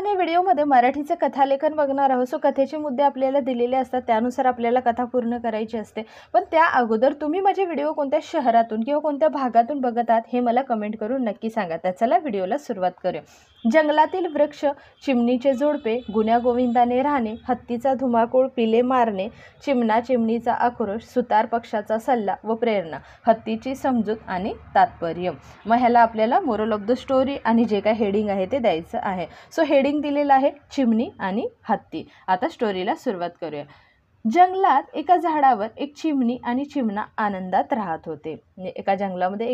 आपण या व्हिडिओमध्ये मराठीचे कथालेखन बघणार आहोत। सो कथेचे मुद्दे आपल्याला दिलेले असतात, त्यानुसार आपल्याला कथा पूर्ण करायची असते। पण त्या अगोदर तुम्ही माझे व्हिडिओ कोणत्या शहरातून किंवा कोणत्या भागातून बघत आहात हे मला कमेंट करून नक्की सांगा। तर चला व्हिडिओला सुरुवात करूया। जंगलातील वृक्ष, चिमणीचे जोडपे, गुण्या गोविंदाने राहणे, हत्तीचा धुमाकूळ, पिले मारणे, चिमणा चिमणीचा आक्रोश, सुतार पक्षाचा सल्ला व प्रेरणा, हत्तीची समजूत आणि तात्पर्य। मग ह्याला आपल्याला मोरल ऑफ द स्टोरी आणि जे काय हेडिंग आहे ते द्यायचं आहे। सो हेडिंग दिलेलं आहे चिमणी आणि हत्ती। आता स्टोरीला सुरुवात करूया। जंगलात एका झाडावर एक चिमणी आणि चिमणा आनंदात राहत होते। एका जंगलामध्ये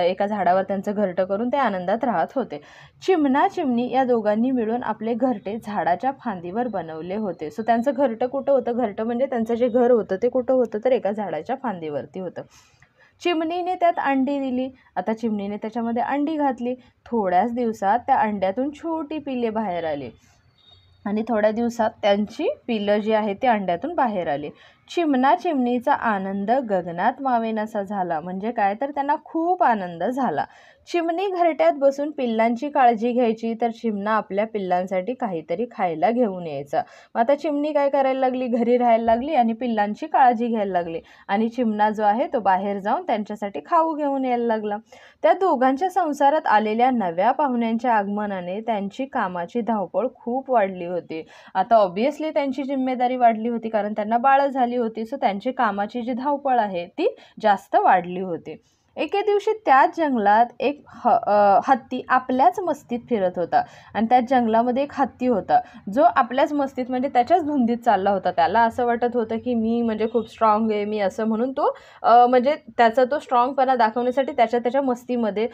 एका झाडावर त्यांचं घरटं करून ते आनंदात राहत होते। चिमणा चिमणी या दोघांनी मिळून आपले घरटे झाडाच्या फांदीवर बनवले होते। सो त्यांचं घरटं कुठं होतं? घरटं म्हणजे त्यांचं जे घर होतं ते कुठं होतं? तर एका झाडाच्या फांदीवरती होतं। चिमणीने त्यात अंडी दिली। आता चिमणीने त्याच्यामध्ये अंडी घातली। थोड्याच दिवसात त्या अंड्यातून छोटी पिल्ले बाहेर आली आणि थोड्या दिवसात त्यांची पिल्लं जी आहेत ती अंड्यातून बाहेर आली। चिमणा चिमणीचा आनंद गगनात मावेनासा झाला। म्हणजे काय? तर त्यांना खूप आनंद झाला। चिमणी घरट्यात बसून पिल्लांची काळजी घ्यायची, तर चिमणा आपल्या पिल्लांसाठी काहीतरी खायला घेऊन यायचा। मग आता चिमणी काय करायला लागली? घरी राहायला लागली आणि पिल्लांची काळजी घ्यायला लागली आणि चिमणा जो आहे तो बाहेर जाऊन त्यांच्यासाठी खाऊ घेऊन यायला लागला। त्या दोघांच्या संसारात आलेल्या नव्या पाहुण्यांच्या आगमनाने त्यांची कामाची धावपळ खूप वाढली होती। आता ऑब्वियसली त्यांची जिम्मेदारी वाढली होती, कारण त्यांना बाळं झाली होती। सो त्यांची कामाची जी धावपळ आहे ती जास्त वाढली होती। एके दिवशी त्याच जंगलात एक हत्ती आपल्याच मस्तीत फिरत होता आणि त्याच जंगलामध्ये एक हत्ती होता जो आपल्याच मस्तीत म्हणजे त्याच्याच धुंदीत चालला होता। त्याला असं वाटत होतं की मी म्हणजे खूप स्ट्रॉंग आहे, मी असं म्हणून तो म्हणजे त्याचा तो स्ट्रॉंगपणा दाखवण्यासाठी त्याच्या मस्तीमध्ये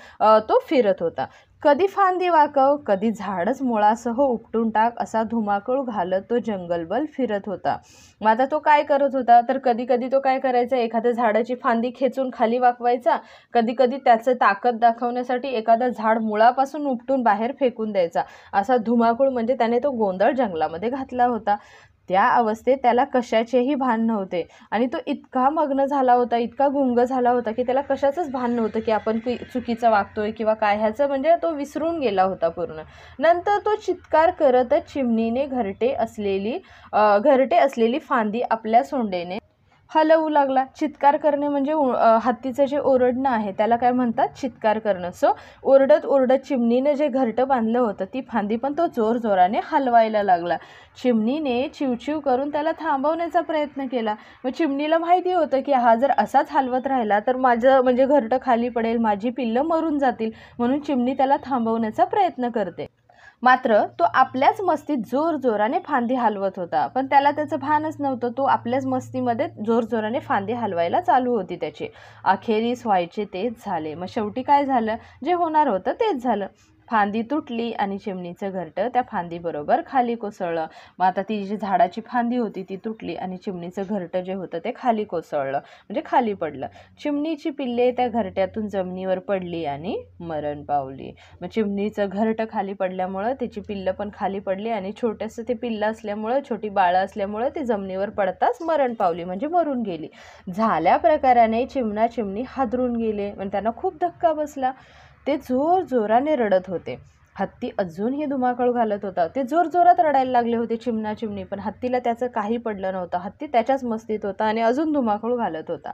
तो फिरत होता। कधी फांदी वाकव, कधी झाडच मुळासह उपटून टाक असा धुमाकूळ घालत तो जंगलभर फिरत होता। मग आता तो काय करत होता? तर कधी कधी तो काय करायचा, एखाद्या झाडाची फांदी खेचून खाली वाकवायचा, कधी कधी त्याचं ताकद दाखवण्यासाठी एखादा झाड मुळापासून उपटून बाहेर फेकून द्यायचा। असा धुमाकूळ म्हणजे त्याने तो गोंधळ जंगलामध्ये घातला होता। त्या अवस्थेत त्याला कशाचेही भान नव्हते आणि तो इतका मग्न झाला होता, इतका गुंग झाला होता की त्याला कशाचंच भान नव्हतं की आपण चुकीचं वागतोय किंवा काय, ह्याचं म्हणजे तो विसरून गेला होता पूर्ण। नंतर तो चित्कार करतच चिमणीने घरटे असलेली फांदी आपल्या सोंडेने हलवू लागला। चित्कार करणे म्हणजे हत्तीचं जे ओरडणं आहे त्याला काय म्हणतात? चित्कार करणं। सो ओरडत ओरडत चिमणीने जे घरटं बांधलं होतं ती फांदी पण तो जोरजोराने हलवायला लागला। चिमणीने चिवचिव करून त्याला थांबवण्याचा प्रयत्न केला। मग चिमणीला माहिती होतं की हा जर असाच हलवत राहिला तर माझं म्हणजे घरटं खाली पडेल, माझी पिल्लं मरून जातील, म्हणून चिमणी त्याला थांबवण्याचा प्रयत्न करते। मात्र तो आपल्याच मस्तीत जोरजोराने फांदी हलवत होता, पण त्याला त्याचं भानच नव्हतं। तो आपल्याच मस्तीमध्ये जोरजोराने फांदी हलवायला चालू होती त्याची। अखेरीस व्हायचे तेच झाले। मग शेवटी काय झालं? जे होणार होतं तेच झालं। फांदी तुटली आणि चिमणीचं घरटं त्या फांदीबरोबर खाली कोसळलं। मग आता ती जी झाडाची फांदी होती ती तुटली आणि चिमणीचं घरटं जे होतं ते खाली कोसळलं, म्हणजे खाली पडलं। चिमणीची पिल्ले त्या घरट्यातून जमिनीवर पडली आणि मरण पावली। मग चिमणीचं घरटं खाली पडल्यामुळं त्याची पिल्लं पण खाली पडली आणि छोटंसं ते पिल्लं असल्यामुळं, छोटी बाळं असल्यामुळं ते जमिनीवर पडताच मरण पावली, म्हणजे मरून गेली। झाल्या प्रकाराने चिमणा चिमणी हादरून गेले, म्हणजे त्यांना खूप धक्का बसला। ते जोर जोराने रडत होते। हत्ती अजूनही धुमाकूळ घालत होता। ते जोर जोरात रडायला लागले होते चिमणा चिमणी, पण हत्तीला त्याचं काही पडलं नव्हतं। हत्ती त्याच्याच मस्तीत होता आणि अजून धुमाकूळ घालत होता।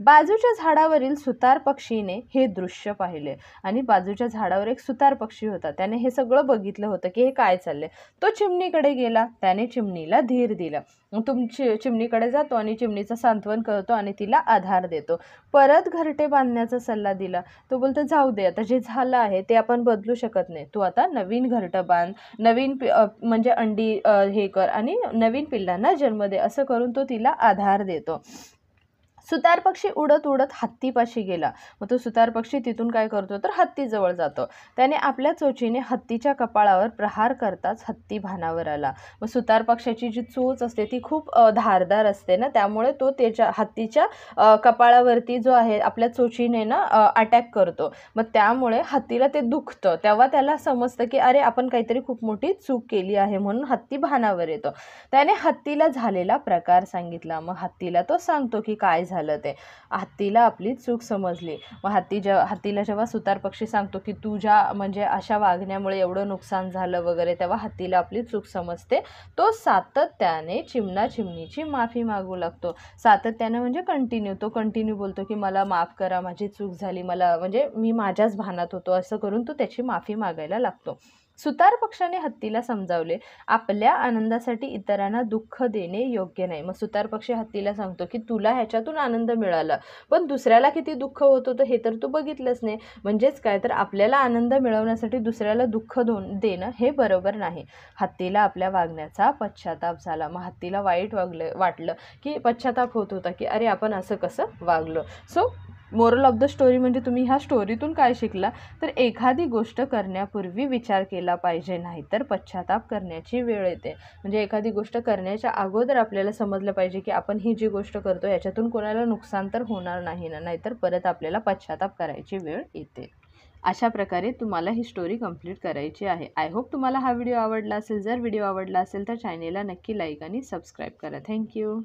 बाजूच्या झाडावरील सुतार पक्षीने हे दृश्य पाहिले आणि बाजूच्या झाडावर एक सुतार पक्षी होता। त्याने हे सगळं बघितलं होतं की हे काय चाललंय। तो चिमणीकडे गेला, त्याने चिमणीला धीर दिला। चिमणीकडे जातो आणि चिमणीचं सांत्वन करतो आणि तिला आधार देतो। परत घरटे बांधण्याचा सल्ला दिला। तो बोलतो जाऊ दे, आता जे झालं आहे ते आपण बदलू शकत नाही, तू आता नवीन घरटं बांध, नवीन म्हणजे अंडी हे कर आणि नवीन पिल्लांना जन्म दे, असं करून तो तिला आधार देतो। सुतार पक्षी उडत उडत हत्तीपाशी गेला। मग तो सुतार पक्षी तिथून काय करतो तर हत्तीजवळ जातो। त्याने आपल्या चोचीने हत्तीच्या कपाळावर प्रहार करताच हत्ती भानावर आला। मग सुतार पक्षाची जी चोच असते ती खूप धारदार असते ना, त्यामुळे तो त्याच्या हत्तीच्या कपाळावरती जो आहे आपल्या चोचीने ना अटॅक करतो। मग त्यामुळे हत्तीला ते दुखतं। तेव्हा त्याला समजतं की अरे आपण काहीतरी खूप मोठी चूक केली आहे, म्हणून हत्ती भानावर येतो। त्याने हत्तीला झालेला प्रकार सांगितला। मग हत्तीला तो सांगतो की काय झालं झालं ते. हत्तीला आपली चूक समजली. मग हत्तीला जेव्हा सुतार पक्षी सांगतो की तुझ्या म्हणजे अशा वागण्यामुळे एवढं नुकसान झालं वगैरे, तेव्हा हत्तीला आपली चूक समजते. तो सातत्याने चिमणा चिमणीची माफी मागू लागतो. सातत्याने म्हणजे तो कंटिन्यू बोलतो की मला माफ करा, माझी चूक झाली, मला म्हणजे मी माझ्याच भानात होतो, असं करून तो त्याची माफी मागायला लागतो. सुतार पक्षाने हत्तीला समजावले, आपल्या आनंदासाठी इतरांना दुःख देणे योग्य नाही. मग सुतार पक्षी हत्तीला सांगतो की तुला ह्याच्यातून आनंद मिळाला, पण दुसऱ्याला किती दुःख होत होतं हे तर तू बघितलंच नाही. म्हणजेच काय तर आपल्याला आनंद मिळवण्यासाठी दुसऱ्याला दुःख देणं हे बरोबर नाही. हत्तीला आपल्या वागण्याचा पश्चाताप झाला. मग हत्तीला वाईट वाटलं की पश्चाताप होत होता की अरे आपण असं कसं वागलो. So moral of the story म्हणजे तुम्ही ह्या स्टोरीतून काय शिकला, तर एखादी गोष्ट करण्यापूर्वी विचार केला पाहिजे, नाही तर पश्चाताप करण्याची वेळ येते. म्हणजे एखादी गोष्ट करण्याच्या अगोदर आपल्याला समजलं पाहिजे की आपण ही जी गोष्ट करतो याच्यातून कोणाला नुकसान तर होणार नाही ना, नाहीतर परत आपल्याला पश्चाताप करायची वेळ येते. अशा प्रकारे तुम्हाला ही स्टोरी कंप्लीट करायची आहे. आय होप तुम्हाला हा व्हिडिओ आवडला असेल. जर व्हिडिओ आवडला असेल तर चॅनेलला नक्की लाईक आणि सबस्क्राईब करा. थँक्यू.